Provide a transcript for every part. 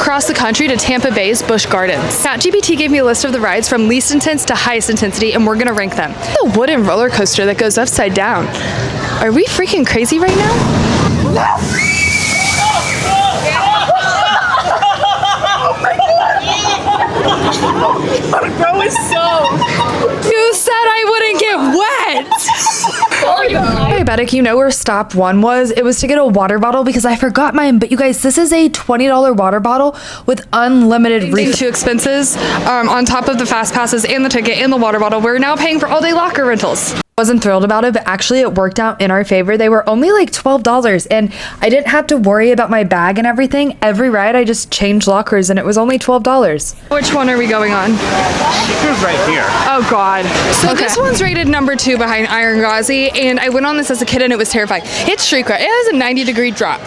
across the country to Tampa Bay's Busch Gardens. ChatGPT gave me a list of the rides from least intense to highest intensity, and we're gonna rank them. The wooden roller coaster that goes upside down. Are we freaking crazy right now? Bro is so... You said I wouldn't get wet! Diabetic, you know where stop one was? It was to get a water bottle because I forgot mine. But you guys, this is a $20 water bottle with unlimited refills. 2 expenses on top of the fast passes and the ticket and the water bottle. We're now paying for all day locker rentals. Wasn't thrilled about it, but actually it worked out in our favor. They were only like $12 and I didn't have to worry about my bag and everything. Every ride I just changed lockers and it was only $12. Which one are we going on? She's right here. Oh God. So this one's rated number 2 behind Iron Gauzy, and I went on this as a kid and it was terrifying. It's Shriekra. It has a 90-degree drop.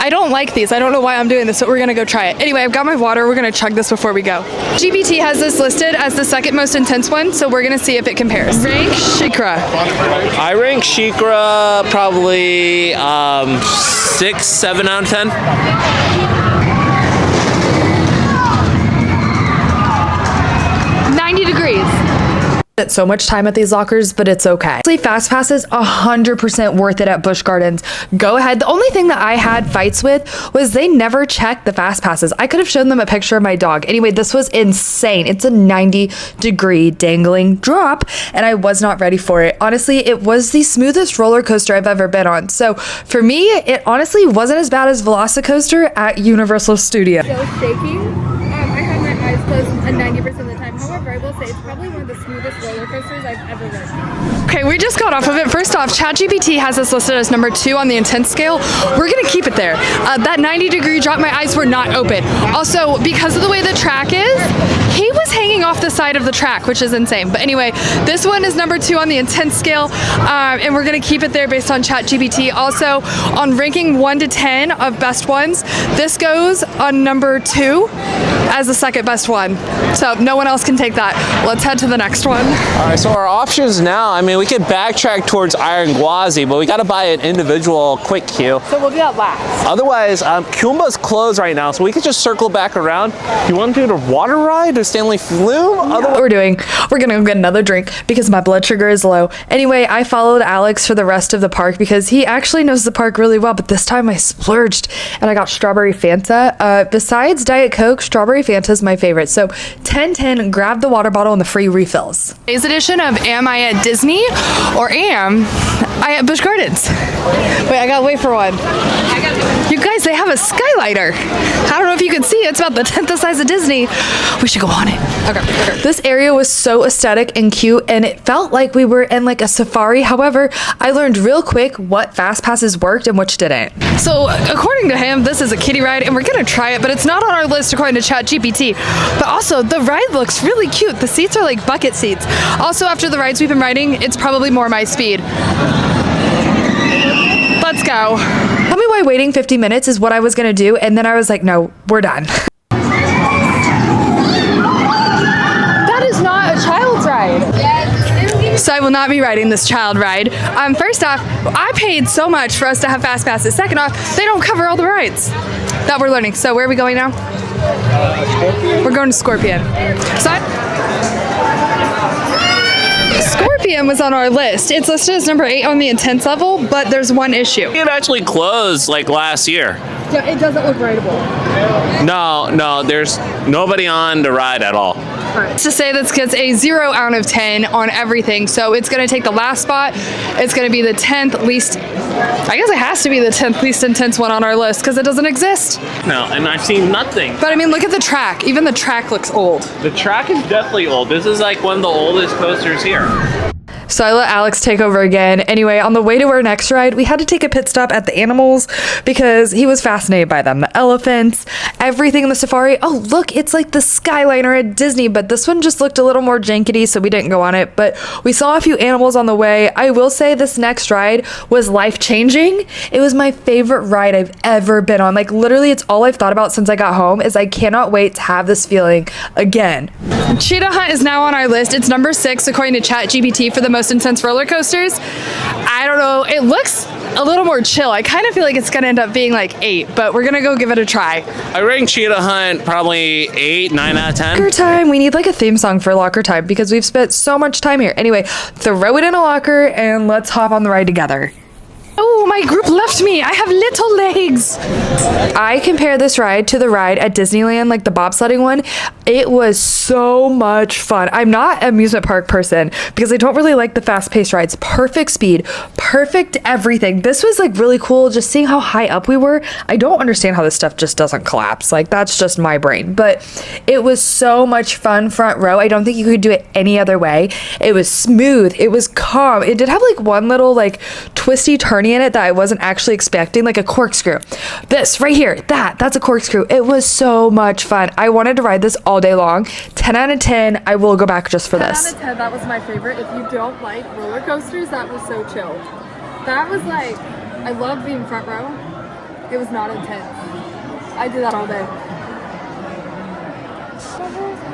I don't like these. I don't know why I'm doing this, but we're gonna go try it. Anyway, I've got my water. We're gonna chug this before we go. GPT has this listed as the second most intense one, so we're gonna see if it compares. Rank Shriekra. I rank Shriekra probably 6, 7 out of 10. 90 degrees. So much time at these lockers, but it's okay. Fast pass is 100% worth it at Busch Gardens. Go ahead. The only thing that I had fights with was they never checked the fast passes. I could have shown them a picture of my dog. Anyway, this was insane. It's a 90-degree dangling drop, and I was not ready for it. Honestly, it was the smoothest roller coaster I've ever been on. So for me, it honestly wasn't as bad as Velocicoaster at Universal Studios. Still shaking. I had my eyes closed 90% of the time. However, I will say it's probably one of the smoothest roller coasters I've ever ridden. Okay, we just got off of it. First off, ChatGPT has this listed as number 2 on the intense scale. We're gonna keep it there. That 90-degree drop, my eyes were not open. Also, because of the way the track is, he was hanging off the side of the track, which is insane. But anyway, this one is number 2 on the intense scale, and we're gonna keep it there based on ChatGPT. Also, on ranking 1 to 10 of best ones, this goes on number 2 as the second best one. So no one else can take that. Let's head to the next one. All right, so our options now, I mean, we could backtrack towards Iron Gauzy, but we got to buy an individual quick queue. So we'll do that last. Otherwise, Kumba's closed right now, so we could just circle back around. You want to do the water ride to Stanley Flume? What we're doing, we're gonna go get another drink because my blood sugar is low. Anyway, I followed Alex for the rest of the park because he actually knows the park really well, but this time I splurged and I got strawberry Fanta. Besides Diet Coke, strawberry Fanta is my favorite. So 10-10, grab the water bottle and the free refills. Today's edition of Am I at Disney or Am I at Busch Gardens? Wait, I gotta wait for one. You guys, they have a skylighter. I don't know if you can see it. It's about the 10th the size of Disney. We should go on it. Okay. This area was so aesthetic and cute, and it felt like we were in like a safari. However, I learned real quick what fast passes worked and which didn't. So according to him, this is a kiddie ride, and we're gonna try it, but it's not on our list according to ChatGPT. But also, the ride looks really cute. The seats are like bucket seats. Also, after the rides we've been riding, it's probably more my speed. Let's go. Tell me why waiting 50 minutes is what I was gonna do, and then I was like, no, we're done. That is not a child's ride. So I will not be riding this child ride. First off, I paid so much for us to have fast passes. Second off, they don't cover all the rides that we're learning. So where are we going now? We're going to Scorpion. Scorpion was on our list. It's listed as number 8 on the intense level, but there's one issue. It actually closed like last year. Yeah, it doesn't look rideable. No, there's nobody on the ride at all. To say this gets a 0 out of 10 on everything, so it's going to take the last spot. It's going to be the 10th least, I guess it has to be the 10th least intense one on our list because it doesn't exist. No, and I've seen nothing. But I mean, look at the track. Even the track looks old. The track is definitely old. This is like one of the oldest coasters here. So I let Alex take over again. Anyway, on the way to our next ride, we had to take a pit stop at the animals because he was fascinated by them. The elephants, everything in the safari. Oh, look, it's like the Skyliner at Disney, but this one just looked a little more jankety, so we didn't go on it. But we saw a few animals on the way. I will say this next ride was life-changing. It was my favorite ride I've ever been on. Like, literally, it's all I've thought about since I got home is I cannot wait to have this feeling again. Cheetah Hunt is now on our list. It's number 6 according to ChatGPT for the most intense roller coasters. I don't know. It looks a little more chill. I kind of feel like it's gonna end up being like 8, but we're gonna go give it a try. I rank Cheetah Hunt probably 8, 9 out of 10. Locker time. We need like a theme song for locker time because we've spent so much time here. Anyway, throw it in a locker and let's hop on the ride together. Oh, my group left me. I have little legs. I compare this ride to the ride at Disneyland, like the bobsledding one. It was so much fun. I'm not an amusement park person because I don't really like the fast-paced rides. Perfect speed, perfect everything. This was like really cool just seeing how high up we were. I don't understand how this stuff just doesn't collapse. Like that's just my brain. But it was so much fun front row. I don't think you could do it any other way. It was smooth. It was calm. It did have like one little like twisty turny in it that I wasn't actually expecting, like a corkscrew. This right here, that's a corkscrew. It was so much fun. I wanted to ride this all day long. 10 out of 10. I will go back just for 10 this. out of 10, that was my favorite. If you don't like roller coasters, that was so chill. That was like, I loved being front row. It was not intense. I did that all day.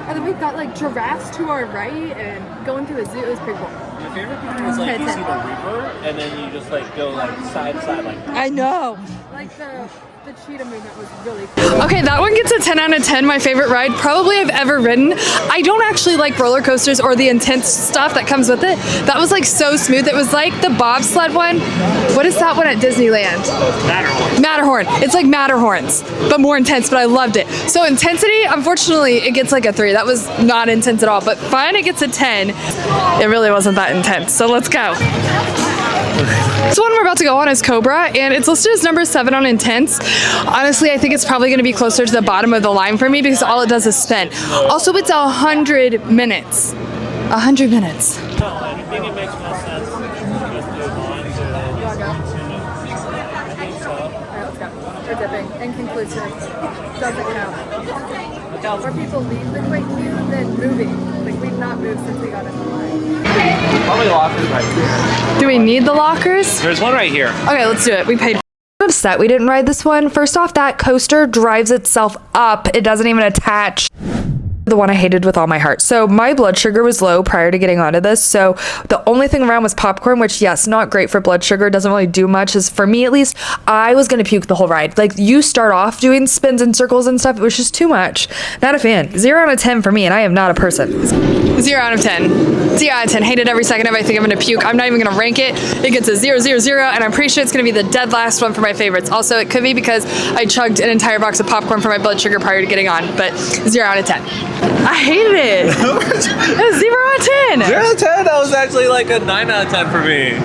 And then we've got like giraffes to our right and going to a zoo. It was pretty cool. My favorite part was like you see the river and then you just like go like side to side like. I know. Like the cheetah movement was really cool. Okay, that one gets a 10 out of 10. My favorite ride probably I've ever ridden. I don't actually like roller coasters or the intense stuff that comes with it. That was like so smooth. It was like the bobsled one. What is that one at Disneyland? Matterhorn. It's like Matterhorns, but more intense, but I loved it. So intensity, unfortunately, it gets like a 3. That was not intense at all, but fun, it gets a 10. It really wasn't that intense, so let's go. So one we're about to go on is Cobra, and it's listed as number 7 on intense. Honestly, I think it's probably going to be closer to the bottom of the line for me because all it does is spin. Also, it's 100 minutes. 100 minutes. No, I think it makes more sense to just move on to. Alright, let's go. We're dipping. Inconclusive. Doesn't count. Where people leave the quick queue, then moving. Like we've not moved since we got in the line. Probably lockers right here. Do we need the lockers? There's one right here. Okay, let's do it. We paid. I'm upset we didn't ride this one. First off, that coaster drives itself up. It doesn't even attach. The one I hated with all my heart. So my blood sugar was low prior to getting onto this. So the only thing around was popcorn, which yes, not great for blood sugar. Doesn't really do much. As for me at least, I was going to puke the whole ride. Like you start off doing spins and circles and stuff. It was just too much. Not a fan. 0 out of 10 for me. And I am not a person. 0 out of 10. 0 out of 10. Hated every second of it. I think I'm going to puke. I'm not even going to rank it. It gets a 0, 0, 0. And I'm pretty sure it's going to be the dead last one for my favorites. Also, it could be because I chugged an entire box of popcorn for my blood sugar prior to getting on. But 0 out of 10. I hated it. It was 0 out of 10. 0 out of 10? That was actually like a 9 out of 10 for me.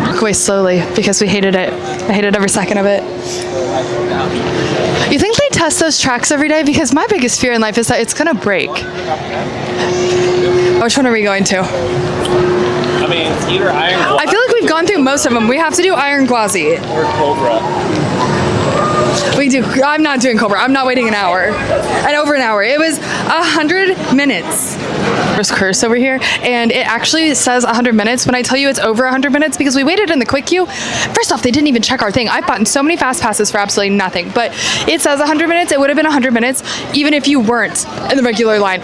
Walk away slowly because we hated it. I hated every second of it. You think they test those tracks every day? Because my biggest fear in life is that it's gonna break. Which one are we going to? I mean, it's either Iron Gwazi I feel like we've gone through most of them. We have to do Iron Gwazi. or Cobra. We do. I'm not doing Cobra. I'm not waiting an hour. And over an hour. It was 100 minutes. There's curse over here, and it actually says 100 minutes when I tell you it's over 100 minutes because we waited in the quick queue. First off, they didn't even check our thing. I've bought so many fast passes for absolutely nothing, but it says 100 minutes. It would have been 100 minutes even if you weren't in the regular line.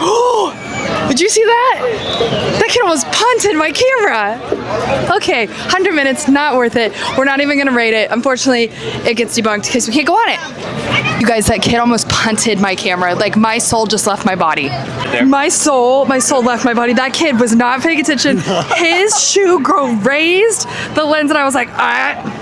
Did you see that? That kid almost punted my camera. Okay, 100 minutes, not worth it. We're not even gonna rate it. Unfortunately, it gets debunked because we can't go on it. You guys, that kid almost punted my camera. Like my soul just left my body. My soul left my body. That kid was not paying attention. His shoe raised the lens and I was like, ah.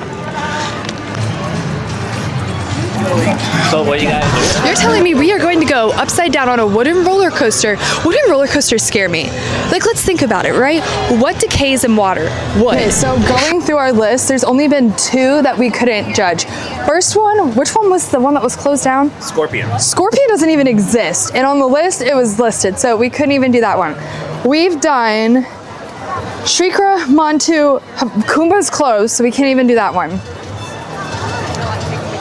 So what you guys do? You're telling me we are going to go upside down on a wooden roller coaster. Wooden roller coasters scare me. Like, let's think about it, right? What decays in water? Wood. Okay, so going through our list, there's only been 2 that we couldn't judge. First one, which one was the one that was closed down? Scorpion. Scorpion doesn't even exist. And on the list, it was listed. So we couldn't even do that one. We've done Shrikra, Montu, Kumba's closed, so we can't even do that one.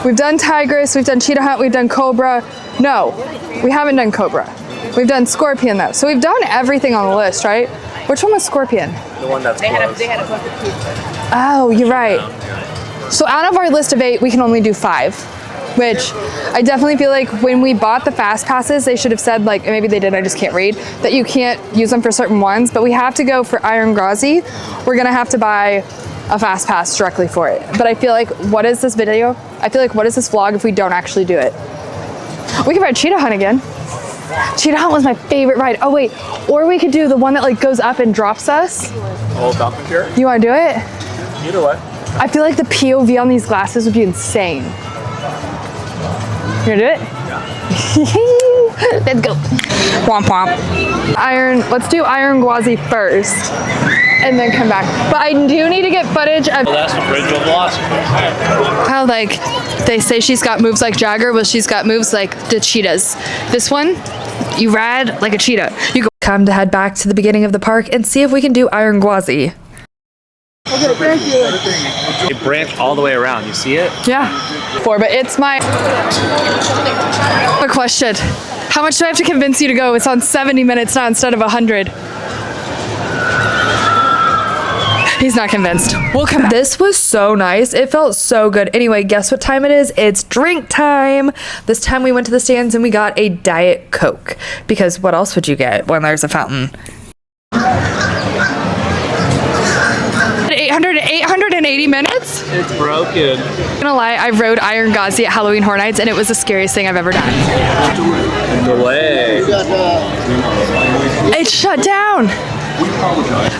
We've done Tigress, we've done Cheetah Hunt, we've done Cobra. No, we haven't done Cobra. We've done Scorpion though. So we've done everything on the list, right? Which one was Scorpion? The one that's closed. They had a bunch of pizza. Oh, you're right. So out of our list of 8, we can only do 5, which I definitely feel like when we bought the fast passes, they should have said, like, maybe they did, I just can't read, that you can't use them for certain ones, but we have to go for Iron Gwazi. We're gonna have to buy a fast pass directly for it. But I feel like, what is this video? I feel like, what is this vlog if we don't actually do it? We could ride Cheetah Hunt again. Cheetah Hunt was my favorite ride. Oh wait, or we could do the one that like goes up and drops us. Old Falcon Pier? You wanna do it? Either way. I feel like the POV on these glasses would be insane. You gonna do it? Yeah. Let's go. Womp womp. Let's do Iron Gwazi first and then come back. But I do need to get footage of That's the bridge of velocity. how like they say she's got moves like Jagger, well she's got moves like the cheetahs. This one, you ride like a cheetah. You go come to head back to the beginning of the park and see if we can do Iron Gwazi. Okay, thank you. It branched all the way around. You see it? Yeah. But it's my a question. How much do I have to convince you to go? It's on 70 minutes now instead of 100. He's not convinced. We'll come back. This was so nice. It felt so good. Anyway, guess what time it is? It's drink time. This time we went to the stands and we got a Diet Coke. Because what else would you get when there's a fountain? 880 minutes? It's broken. I'm gonna lie, I rode Iron Gwazi at Halloween Horror Nights and it was the scariest thing I've ever done. Delay. It's shut down.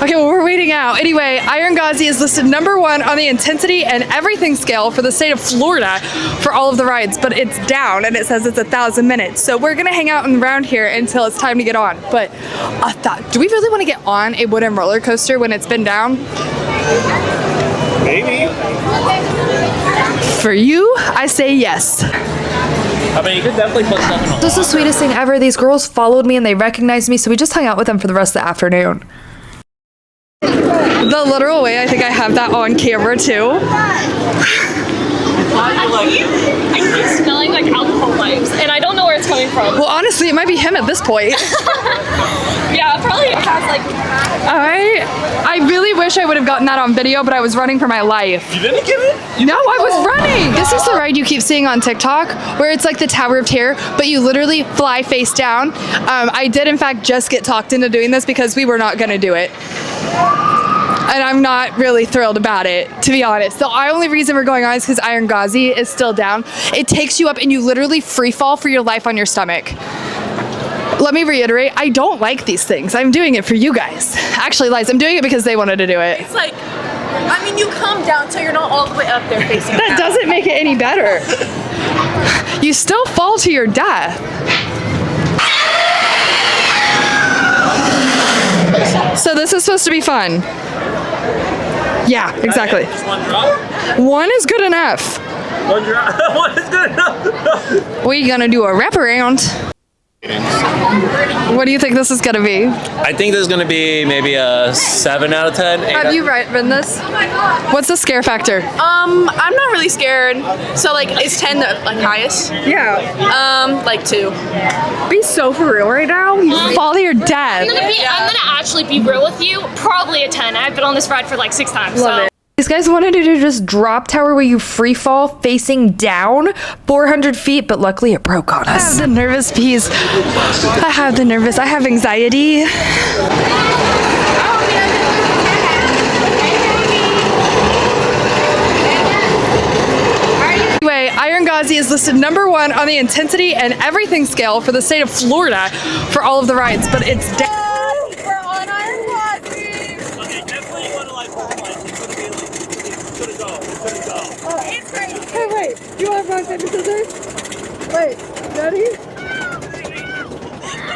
Okay, well, we're waiting out. Anyway, Iron Gwazi is listed #1 on the intensity and everything scale for the state of Florida for all of the rides, but it's down and it says it's 1,000 minutes. So we're gonna hang out around here until it's time to get on. But I thought, do we really want to get on a wooden roller coaster when it's been down? Maybe. For you, I say yes. I mean, you could definitely put something on. This is the sweetest thing ever. These girls followed me and they recognized me, so we just hung out with them for the rest of the afternoon. The literal way I think I have that on camera too. It's smelling like alcohol wipes, and I don't know where it's coming from. Well, honestly, it might be him at this point. Yeah, probably has like. I really wish I would have gotten that on video, but I was running for my life. You didn't get it? No, I was running. This is the ride you keep seeing on TikTok, where it's like the Tower of Terror, but you literally fly face down. I did, in fact, just get talked into doing this because we were not going to do it. And I'm not really thrilled about it, to be honest. The only reason we're going on is because Iron Gwazi is still down. It takes you up and you literally free fall for your life on your stomach. Let me reiterate, I don't like these things. I'm doing it for you guys. Actually, lies, I'm doing it because they wanted to do it. It's like, I mean, you come down so you're not all the way up there facing That down. doesn't make it any better. You still fall to your death. So this is supposed to be fun. Yeah, exactly. Just one drop? One is good enough. One drop? One is good enough. We're gonna do a wraparound. What do you think this is gonna be? I think this is going to be maybe a 7 out of 10. Have you ridden this? What's the scare factor? I'm not really scared. So like, is 10 the like highest? Yeah. Like 2. Be so for real right now. You fall to your death. I'm gonna actually be real with you. Probably a 10. I've been on this ride for like 6 times. Love so. it. These guys wanted to do just drop tower where you free fall facing down 400 feet, but luckily it broke on us. I have the nervous peas. I have anxiety. Anyway, Iron Gwazi is listed #1 on the intensity and everything scale for the state of Florida for all of the rides, but it's down. We're on Iron Gwazi. Okay, definitely you want to like hold like it's going to be like it's going to go. It's great. Hey, wait. You want rock, paper, scissors? Wait. Ready?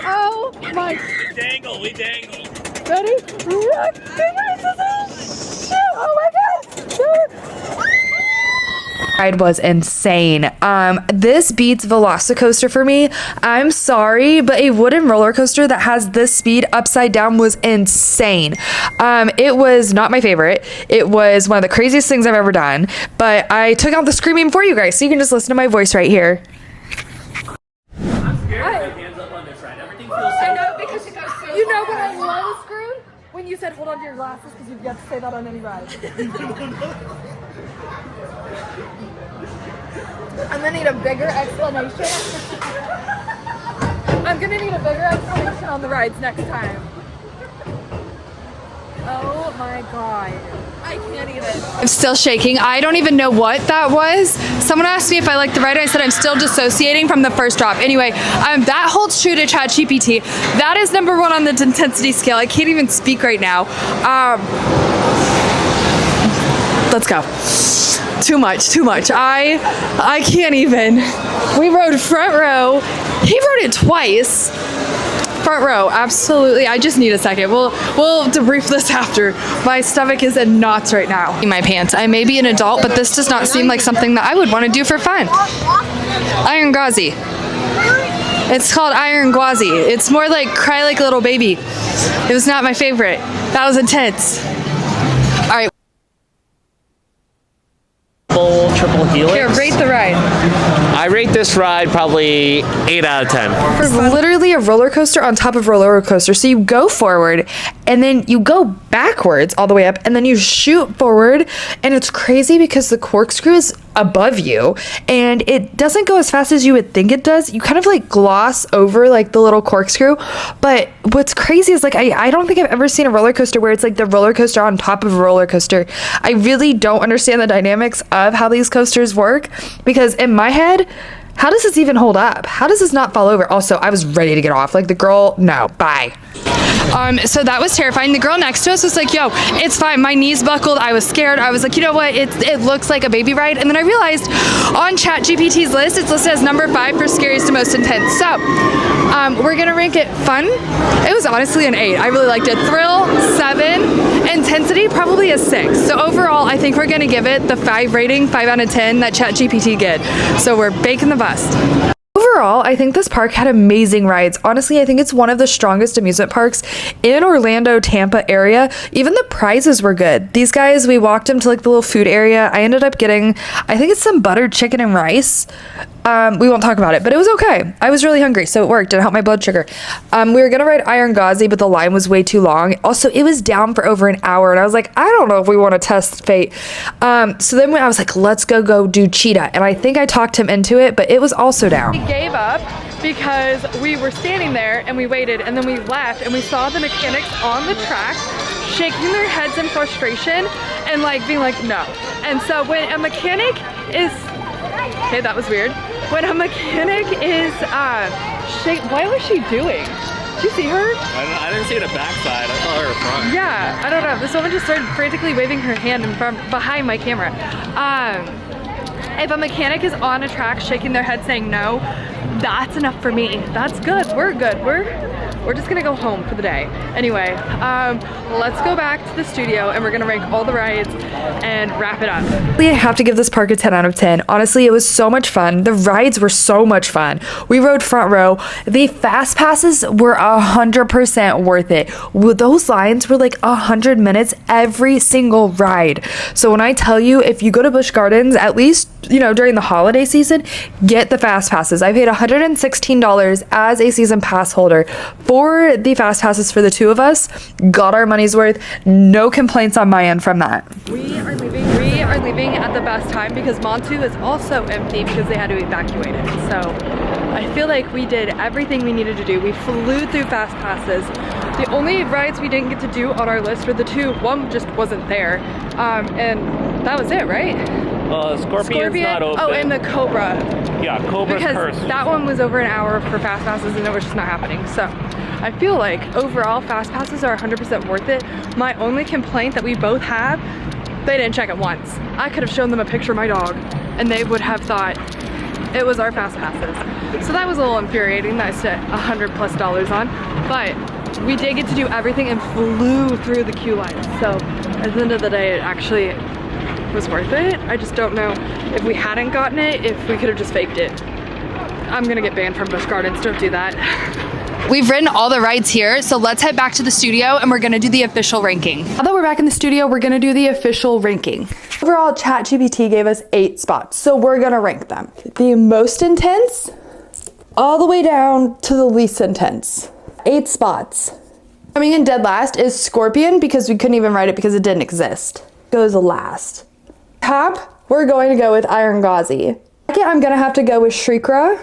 Oh my. We dangle. Ready? Rock, paper, scissors. Shoot. Oh my God. Shoot. Ride was insane. This beats Velocicoaster for me. I'm sorry, but a wooden roller coaster that has this speed upside down was insane. It was not my favorite. It was one of the craziest things I've ever done, but I took out the screaming for you guys, so you can just listen to my voice right here. I'm scared. Hands up on this ride. Everything feels so. I know because it goes so. You know what I love, Screw? When you said hold on to your glasses because you've yet to say that on any ride. I'm gonna need a bigger explanation. I'm gonna need a bigger explanation on the rides next time. Oh my god. I can't even. I'm still shaking. I don't even know what that was. Someone asked me if I liked the ride, and I said I'm still dissociating from the first drop. Anyway, that holds true to ChatGPT. That is number 1 on the intensity scale. I can't even speak right now. Let's go. Too much. I can't even. We rode front row. He rode it twice. Front row, absolutely. I just need a second. We'll debrief this after. My stomach is in knots right now. In my pants. I may be an adult, but this does not seem like something that I would want to do for fun. Iron Gauzy. It's called Iron Gauzy. It's more like Cry Like a Little Baby. It was not my favorite. That was intense. All right. Triple helix. Here, rate the ride. I rate this ride probably 8 out of 10. It's literally a roller coaster on top of a roller coaster. So you go forward and then you go backwards all the way up and then you shoot forward, and it's crazy because the corkscrew is above you and it doesn't go as fast as you would think it does. You kind of like gloss over like the little corkscrew, but what's crazy is like I don't think I've ever seen a roller coaster where it's like the roller coaster on top of a roller coaster. I really don't understand the dynamics of how these coasters work, because in my head, how does this even hold up? How does this not fall over? Also, I was ready to get off. Like the girl, no, bye. So that was terrifying. The girl next to us was like, yo, it's fine. My knees buckled. I was scared. I was like, you know what? It looks like a baby ride. And then I realized on ChatGPT's list, it's listed as number 5 for scariest to most intense. So we're going to rank it fun. It was honestly an 8. I really liked it. Thrill, 7. Intensity, probably a 6. So overall, I think we're going to give it the 5 rating, 5 out of 10 that ChatGPT did. So we're baking the bust. Overall, I think this park had amazing rides. Honestly, I think it's one of the strongest amusement parks in Orlando, Tampa area. Even the prizes were good. These guys, we walked them to like the little food area. I ended up getting, I think it's some buttered chicken and rice. We won't talk about it, but it was okay. I was really hungry, so it worked. It helped my blood sugar. We were gonna ride Iron Gauzy, but the line was way too long. Also, it was down for over an hour, and I was like, I don't know if we want to test fate. So then when I was like, let's go do Cheetah, and I think I talked him into it, but it was also down. We gave up because we were standing there and we waited, and then we left and we saw the mechanics on the track shaking their heads in frustration and like being like, no. And so when a mechanic is, okay, that was weird. When a mechanic is, what was she doing? Did you see her? I didn't see the backside. I saw her front. Yeah, I don't know. This woman just started frantically waving her hand in behind my camera. If a mechanic is on a track shaking their head saying no, that's enough for me. That's good. We're good. We're just gonna go home for the day. Anyway, let's go back to the studio and we're gonna rank all the rides and wrap it up. I have to give this park a 10 out of 10. Honestly, it was so much fun. The rides were so much fun. We rode front row. The fast passes were 100% worth it. Those lines were like 100 minutes every single ride. So when I tell you, if you go to Busch Gardens, at least, you know, during the holiday season, get the fast passes. I paid $116 as a season pass holder for the fast passes for the two of us. Got our money's worth. No complaints on my end from that. We are leaving at the best time because Montu is also empty because they had to evacuate it. So I feel like we did everything we needed to do. We flew through fast passes. The only rides we didn't get to do on our list were the two. One just wasn't there. And that was it, right? Scorpion's not open. Oh, and the Cobra. Yeah, Cobra's because cursed. that one was over an hour for fast passes and it was just not happening. So I feel like overall fast passes are 100% worth it. My only complaint that we both have, they didn't check it once. I could have shown them a picture of my dog and they would have thought it was our fast passes. So that was a little infuriating that I spent $100+ on, but we did get to do everything and flew through the queue line. So at the end of the day, it actually was worth it. I just don't know if we hadn't gotten it, if we could have just faked it. I'm gonna get banned from Busch Gardens, don't do that. We've ridden all the rides here, so let's head back to the studio and we're gonna do the official ranking. Now that we're back in the studio, we're gonna do the official ranking. Overall, ChatGPT gave us 8 spots, so we're gonna rank them. The most intense, all the way down to the least intense. 8 spots. Coming in dead last is Scorpion because we couldn't even ride it because it didn't exist. Goes last. Top, we're going to go with Iron Gauzy. Second, I'm gonna have to go with Shriekra.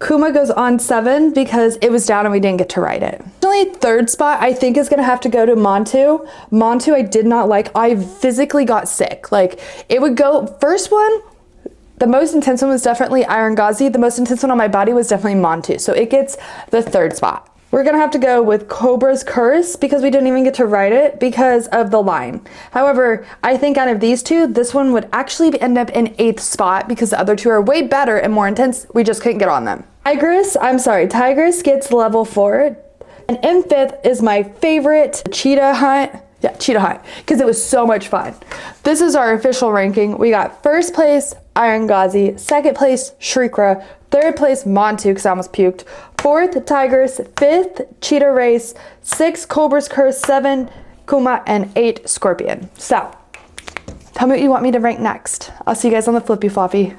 Kuma goes on 7 because it was down and we didn't get to ride it. Actually, third spot I think is gonna have to go to Montu. Montu I did not like. I physically got sick. Like it would go, first one, the most intense one was definitely Iron Ghazi. The most intense one on my body was definitely Montu. So it gets the third spot. We're gonna have to go with Cobra's Curse because we didn't even get to ride it because of the line. However, I think out of these two, this one would actually end up in 8th spot because the other two are way better and more intense. We just couldn't get on them. Tigress gets level 4. And in 5th is my favorite Cheetah Hunt. Yeah, Cheetah Hunt, because it was so much fun. This is our official ranking. We got 1st place, Iron Ghazi, 2nd place, Shriekra, 3rd place, Montu, because I almost puked, 4th, Tigers, 5th, Cheetah Race, 6th, Cobra's Curse, 7, Kuma, and 8, Scorpion. So, tell me what you want me to rank next. I'll see you guys on the Flippy Floppy.